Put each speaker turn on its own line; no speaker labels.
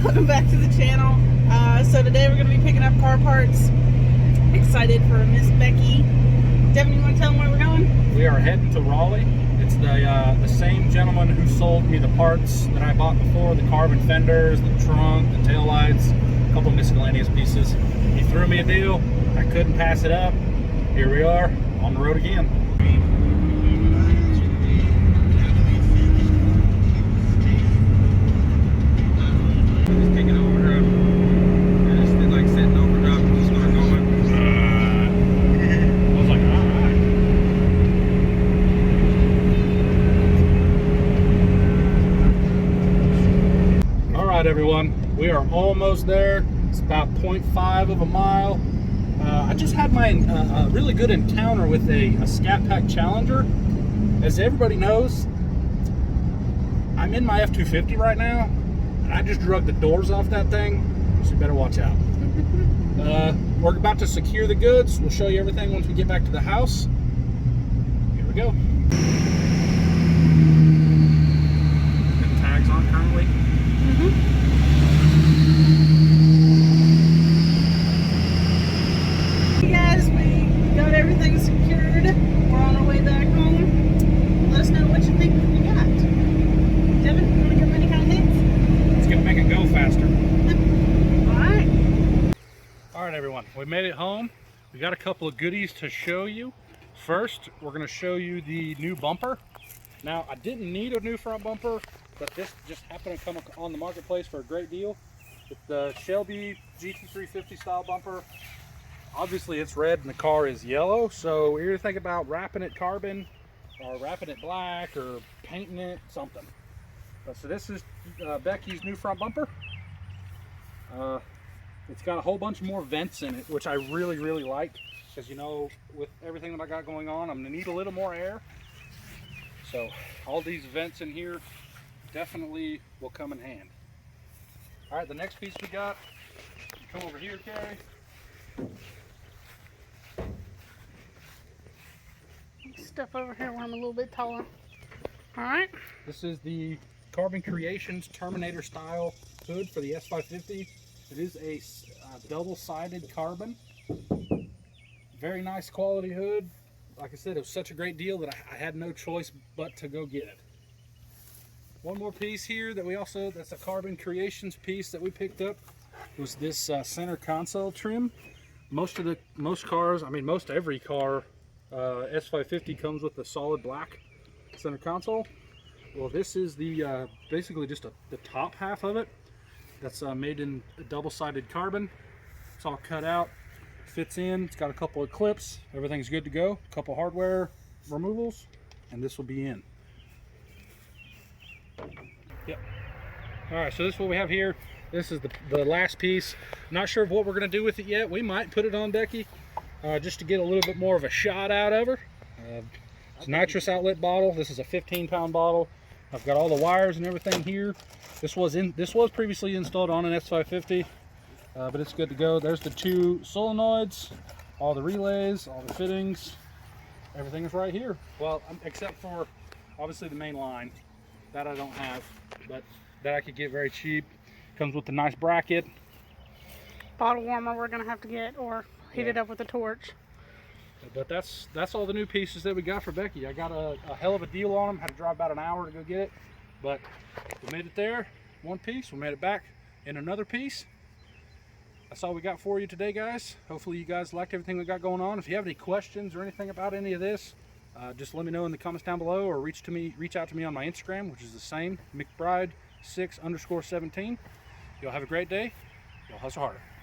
welcome back to the channel. So today we're going to be picking up car parts. Excited for Miss Becky. Devin, you want to tell them where we're going?
We are heading to Raleigh. It's the same gentleman who sold me the parts that I bought before, the carbon fenders, the trunk, the taillights, a couple miscellaneous pieces. He threw me a deal. I couldn't pass it up. Here we are on the road again. Everyone, we are almost there. It's about 0.5 of a mile. I just had my really good encounter with a Scat Pack Challenger. As everybody knows, I'm in my F250 right now, and I just drug the doors off that thing, so you better watch out. We're about to secure the goods. We'll show you everything once we get back to the house. Here we go. Got tags on currently.
Hey guys, we got everything secured. We're on our way back home. Let us know what you think we got. Devin, you want to give them any kind of hints?
It's gonna make it go faster.
Alright,
everyone, we made it home. We got a couple of goodies to show you. First, we're going to show you the new bumper. Now, I didn't need a new front bumper, but this just happened to come on the marketplace for a great deal. It's the Shelby GT350 style bumper. Obviously, it's red and the car is yellow, so we're either thinking about wrapping it carbon or wrapping it black or painting it something. So this is Becky's new front bumper. It's got a whole bunch more vents in it, which I really like, because you know, with everything that I got going on, I'm gonna need a little more air. So all these vents in here definitely will come in hand. All right, the next piece we got, come over here, Carrie.
Stuff over here where I'm a little bit taller. All right.
This is the Carbon Creations Terminator style hood for the S550. It is a double-sided carbon. Very nice quality hood. Like I said, it was such a great deal that I had no choice but to go get it. One more piece here that that's a Carbon Creations piece that we picked up, was this center console trim. Most cars, I mean most every car, S550 comes with a solid black center console. Well, this is the basically just the top half of it. That's made in double-sided carbon. It's all cut out, fits in. It's got a couple of clips. Everything's good to go. A couple hardware removals, and this will be in. Yep. All right, so this is what we have here. This is the last piece. Not sure of what we're going to do with it yet. We might put it on Becky just to get a little bit more of a shot out of her. It's a nitrous outlet bottle. This is a 15-pound bottle. I've got all the wires and everything here. This was previously installed on an S550, but it's good to go. There's the two solenoids, all the relays, all the fittings. Everything is right here. Well, except for obviously the main line. That I don't have, but that I could get very cheap. Comes with a nice bracket.
Bottle warmer we're gonna have to get, or heat it up with a torch.
But that's all the new pieces that we got for Becky. I got a hell of a deal on them. Had to drive about an hour to go get it, but we made it there. One piece. We made it back in another piece. That's all we got for you today, guys. Hopefully you guys liked everything we got going on. If you have any questions or anything about any of this, just let me know in the comments down below, or reach out to me on my Instagram, which is the same, McBride6_17. Y'all have a great day. Y'all hustle harder.